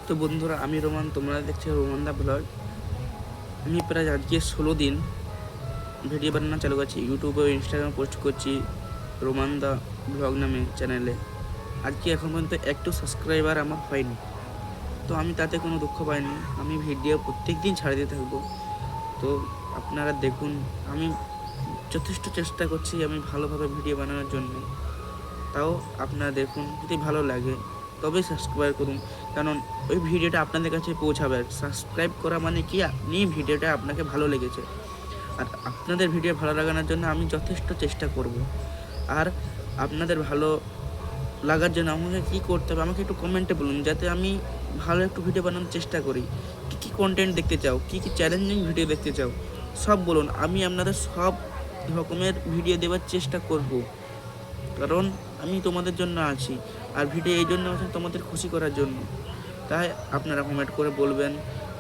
তো বন্ধুরা, আমি রোমান, তোমরা দেখছো রোমান দা ব্লগ। আমি প্রায় আজকে 16 দিন ভিডিও বানানো চালু করছি, ইউটিউবে ও ইনস্টাগ্রামে পোস্ট করছি রোমান দা ব্লগ নামে চ্যানেলে। আজকে এখন পর্যন্ত একটু সাবস্ক্রাইবার আমার হয়নি, তো আমি তাতে কোনো দুঃখ পাইনি। আমি ভিডিও প্রত্যেক দিন ছাড়তে থাকবো। তো আপনারা দেখুন, আমি যথেষ্ট চেষ্টা করছি আমি ভালোভাবে ভিডিও বানানোর জন্য। তাও আপনারা দেখুন, যদি ভালো লাগে তবে সাবস্ক্রাইব করুন, কারণ ওই ভিডিওটা আপনাদের কাছে পৌঁছাবে। সাবস্ক্রাইব করা মানে কি, আপনি ভিডিওটা আপনাকে ভালো লেগেছে। আর আপনাদের ভিডিও ভালো লাগানোর জন্য আমি যথেষ্ট চেষ্টা করব। আর আপনাদের ভালো লাগার জন্য আমাকে কী করতে হবে, আমাকে একটু কমেন্টে বলুন, যাতে আমি ভালো একটু ভিডিও বানানোর চেষ্টা করি। কী কী কন্টেন্ট দেখতে চাও, কী কী চ্যালেঞ্জিং ভিডিও দেখতে চাও, সব বলুন। আমি আপনাদের সব রকমের ভিডিও দেওয়ার চেষ্টা করব, কারণ আমি তোমাদের জন্য আছি। আর ভিডিও এই জন্য আছে, তোমাদের খুশি করার জন্য। তাই আপনারা কমেন্ট করে বলবেন,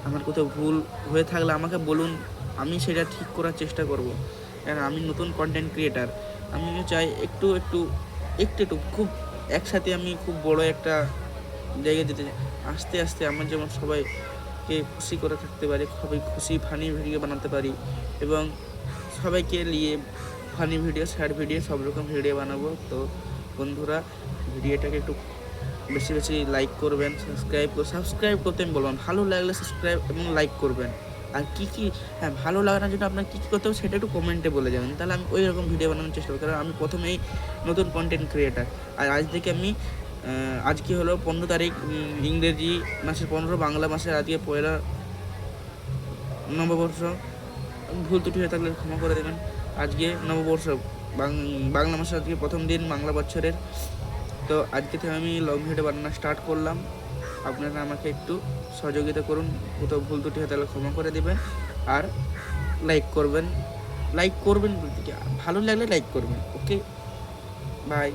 আমার কোথাও ভুল হয়ে থাকলে আমাকে বলুন, আমি সেটা ঠিক করার চেষ্টা করব। কারণ আমি নতুন কন্টেন্ট ক্রিয়েটার, আমি চাই একটু একটু একটু একটু খুব একসাথে আমি খুব বড় একটা জায়গায় যেতে চাই। আস্তে আস্তে আমার যেমন সবাইকে খুশি করে থাকতে পারি, সবাই খুশি ফানি ভিডিও বানাতে পারি, এবং সবাইকে নিয়ে ফানি ভিডিও, স্যাড ভিডিও, সব রকম ভিডিও বানাবো। তো বন্ধুরা, ভিডিওটাকে একটু বেশি বেশি লাইক করবেন, সাবস্ক্রাইব করতে আমি বলবেন। ভালো লাগলে সাবস্ক্রাইব এবং লাইক করবেন। আর কী কী, হ্যাঁ, ভালো লাগানোর জন্য আপনার কী কী করতে হবে সেটা একটু কমেন্টে বলে যাবেন, তাহলে আমি ওই রকম ভিডিও বানানোর চেষ্টা করি। কারণ আমি প্রথমেই নতুন কন্টেন্ট ক্রিয়েটার। আর আজ থেকে আমি আজকে হলো 15 তারিখ, ইংরেজি মাসের 15, বাংলা মাসের আজকে পয়লা নববর্ষ। ভুল ত্রুটি হয়ে থাকলে ক্ষমা করে দেবেন। আজকে নববর্ষ, বাংলা মাসের আজকে প্রথম দিন বাংলা বছরের। তো আজকে থেকে আমি লং ভিডিও বানানো স্টার্ট করলাম। আপনারা আমাকে একটু সহযোগিতা করুন, কোথাও ভুল ত্রুটি হয়ে তাহলে ক্ষমা করে দেবেন। আর লাইক করবেন, বলতে কি, ভালো লাগলে লাইক করবেন। ওকে, বাই।